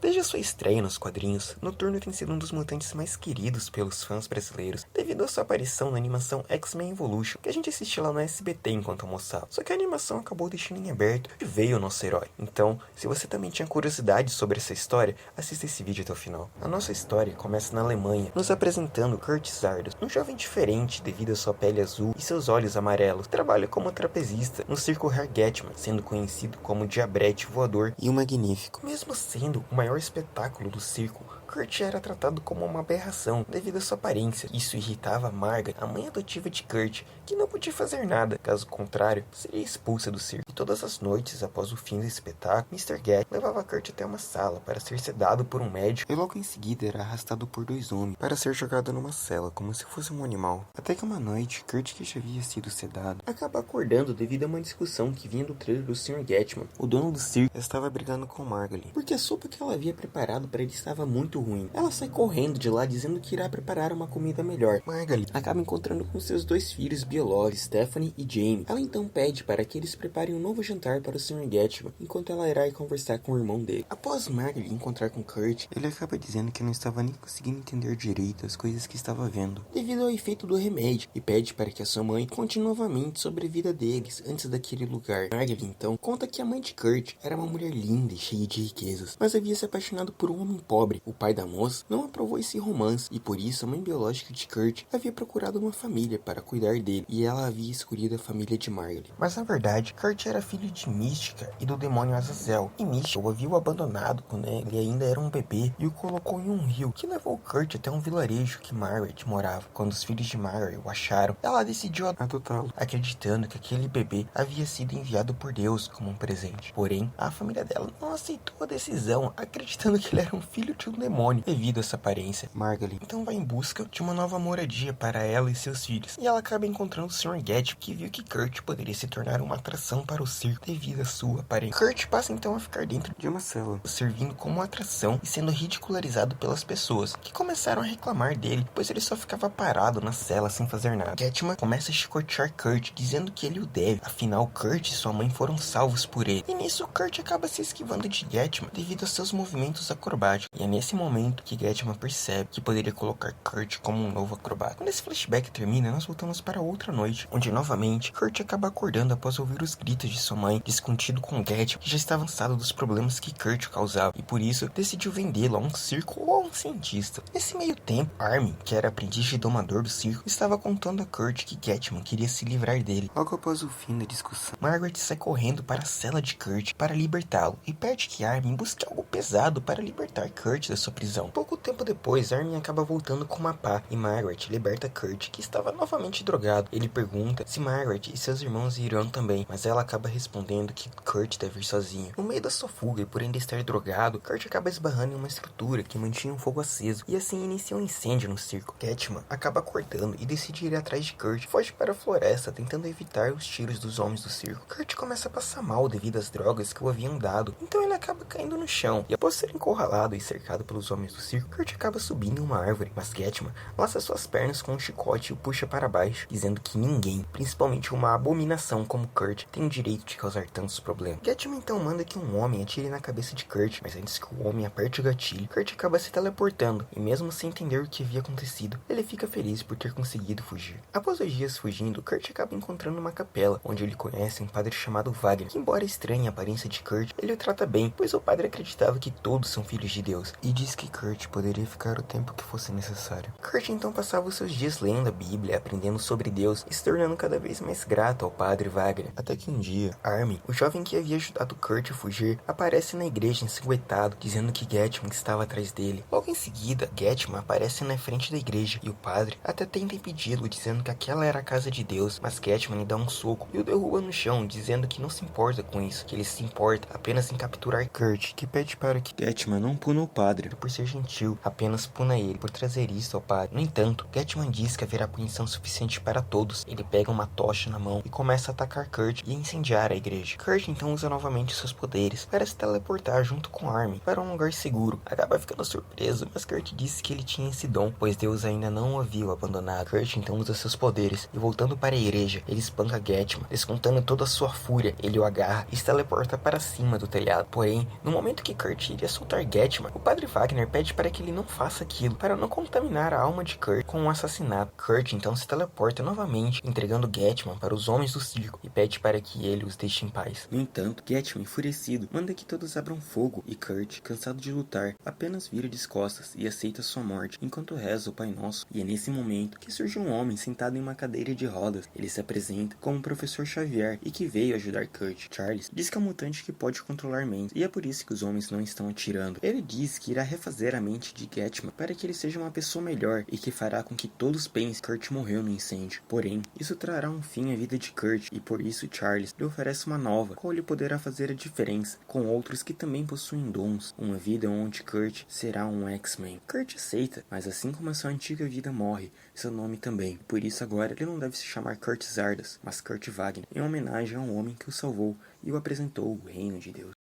Desde a sua estreia nos quadrinhos, Noturno tem sido um dos mutantes mais queridos pelos fãs brasileiros, devido à sua aparição na animação X-Men Evolution, que a gente assistiu lá no SBT enquanto almoçava. Só que a animação acabou deixando em aberto e veio o nosso herói. Então, se você também tinha curiosidade sobre essa história, assista esse vídeo até o final. A nossa história começa na Alemanha, nos apresentando Kurt Zardos, um jovem diferente devido à sua pele azul e seus olhos amarelos. Trabalha como trapezista no circo Herr Getman, sendo conhecido como o Diabrete Voador e o Magnífico. Mesmo sendo o maior espetáculo do circo, Kurt era tratado como uma aberração devido à sua aparência. Isso irritava Margaret, a mãe adotiva de Kurt, que não podia fazer nada, caso contrário, seria expulsa do circo. E todas as noites, após o fim do espetáculo, Mr. Get levava Kurt até uma sala para ser sedado por um médico e logo em seguida era arrastado por dois homens para ser jogado numa cela, como se fosse um animal. Até que uma noite, Kurt, que já havia sido sedado, acaba acordando devido a uma discussão que vinha do trailer do Sr. Getman. O dono do circo estava brigando com Margaret, porque a sopa que ela havia preparado para ele estava muito ruim. Ela sai correndo de lá dizendo que irá preparar uma comida melhor. Margaret acaba encontrando com seus dois filhos biológicos, Stephanie e Jamie. Ela então pede para que eles preparem um novo jantar para o Sr. Getman, enquanto ela irá ir conversar com o irmão dele. Após Margaret encontrar com Kurt, ele acaba dizendo que não estava nem conseguindo entender direito as coisas que estava vendo, devido ao efeito do remédio, e pede para que a sua mãe conte novamente sobre a vida deles antes daquele lugar. Margaret então conta que a mãe de Kurt era uma mulher linda e cheia de riquezas, mas havia se apaixonado por um homem pobre. O pai da moça não aprovou esse romance e por isso a mãe biológica de Kurt havia procurado uma família para cuidar dele e ela havia escolhido a família de Margaret. Mas na verdade, Kurt era filho de Mística e do demônio Azazel, e Mística o havia abandonado quando ele ainda era um bebê e o colocou em um rio, que levou Kurt até um vilarejo que Margaret morava. Quando os filhos de Margaret o acharam, ela decidiu adotá-lo, acreditando que aquele bebê havia sido enviado por Deus como um presente. Porém, a família dela não aceitou a decisão, acreditando que ele era um filho de um demônio devido a essa aparência. Margaret então vai em busca de uma nova moradia para ela e seus filhos, e ela acaba encontrando o Sr. Getman, que viu que Kurt poderia se tornar uma atração para o circo devido à sua aparência. Kurt passa então a ficar dentro de uma cela, servindo como atração e sendo ridicularizado pelas pessoas, que começaram a reclamar dele, pois ele só ficava parado na cela sem fazer nada. Getman começa a chicotear Kurt, dizendo que ele o deve, afinal Kurt e sua mãe foram salvos por ele. E nisso Kurt acaba se esquivando de Getman devido aos seus movimentos acrobáticos, e é nesse momento que Getman percebe que poderia colocar Kurt como um novo acrobata. Quando esse flashback termina, nós voltamos para outra noite, onde novamente Kurt acaba acordando após ouvir os gritos de sua mãe, discutindo com Getman, que já está avançado dos problemas que Kurt causava, e por isso decidiu vendê-lo a um circo ou a um cientista. Nesse meio tempo, Armin, que era aprendiz de domador do circo, estava contando a Kurt que Getman queria se livrar dele. Logo após o fim da discussão, Margaret sai correndo para a cela de Kurt para libertá-lo, e pede que Armin busque algo pesado para libertar Kurt da sua prisão. Pouco tempo depois, Armin acaba voltando com uma pá, e Margaret liberta Kurt, que estava novamente drogado. Ele pergunta se Margaret e seus irmãos irão também, mas ela acaba respondendo que Kurt deve ir sozinho. No meio da sua fuga e por ainda estar drogado, Kurt acaba esbarrando em uma estrutura que mantinha um fogo aceso, e assim inicia um incêndio no circo. Getman acaba acordando e decide ir atrás de Kurt, foge para a floresta tentando evitar os tiros dos homens do circo. Kurt começa a passar mal devido às drogas que o haviam dado, então ele acaba caindo no chão, e após ser encurralado e cercado pelos homens do circo, Kurt acaba subindo em uma árvore, mas Getman laça suas pernas com um chicote e o puxa para baixo, dizendo que ninguém, principalmente uma abominação como Kurt, tem o direito de causar tantos problemas. Getman então manda que um homem atire na cabeça de Kurt, mas antes que o homem aperte o gatilho, Kurt acaba se teleportando, e mesmo sem entender o que havia acontecido, ele fica feliz por ter conseguido fugir. Após os dias fugindo, Kurt acaba encontrando uma capela, onde ele conhece um padre chamado Wagner, que embora estranhe a aparência de Kurt, ele o trata bem, pois o padre acreditava que todos são filhos de Deus, e diz que Kurt poderia ficar o tempo que fosse necessário. Kurt então passava os seus dias lendo a Bíblia, aprendendo sobre Deus, e se tornando cada vez mais grato ao padre Wagner. Até que um dia, Armin, o jovem que havia ajudado Kurt a fugir, aparece na igreja ensanguentado, dizendo que Getman estava atrás dele. Logo em seguida, Getman aparece na frente da igreja, e o padre até tenta impedi-lo, dizendo que aquela era a casa de Deus, mas Getman lhe dá um soco e o derruba no chão, dizendo que não se importa com isso, que ele se importa apenas em capturar Kurt, que pede para que Getman não puna o padre por ser gentil, apenas puna ele por trazer isso ao padre. No entanto, Getman diz que haverá punição suficiente para todos. Ele pega uma tocha na mão e começa a atacar Kurt e a incendiar a igreja. Kurt então usa novamente seus poderes para se teleportar junto com Armin para um lugar seguro. Acaba ficando surpreso, mas Kurt disse que ele tinha esse dom, pois Deus ainda não o havia abandonado. Kurt então usa seus poderes e voltando para a igreja, ele espanca Getman, descontando toda a sua fúria. Ele o agarra e se teleporta para cima do telhado. Porém, no momento que Kurt queria soltar Getman, o padre Wagner pede para que ele não faça aquilo, para não contaminar a alma de Kurt com um assassinato. Kurt então se teleporta novamente, entregando Getman para os homens do circo e pede para que ele os deixe em paz. No entanto, Getman, enfurecido, manda que todos abram fogo e Kurt, cansado de lutar, apenas vira de costas e aceita sua morte, enquanto reza o Pai Nosso. E é nesse momento que surge um homem sentado em uma cadeira de rodas. Ele se apresenta como o Professor Xavier e que veio ajudar Kurt. Charles diz que é um mutante que pode controlar mentes, e é por isso que os homens não estão atirando. Ele diz que irá refazer a mente de Getman para que ele seja uma pessoa melhor e que fará com que todos pensem que Kurt morreu no incêndio. Porém, isso trará um fim à vida de Kurt, e por isso Charles lhe oferece uma nova, qual lhe poderá fazer a diferença, com outros que também possuem dons, uma vida onde Kurt será um X-Men. Kurt aceita, mas assim como a sua antiga vida morre, seu nome também. Por isso agora ele não deve se chamar Kurt Zardas, mas Kurt Wagner, em homenagem ao homem que o salvou e o apresentou o reino de Deus.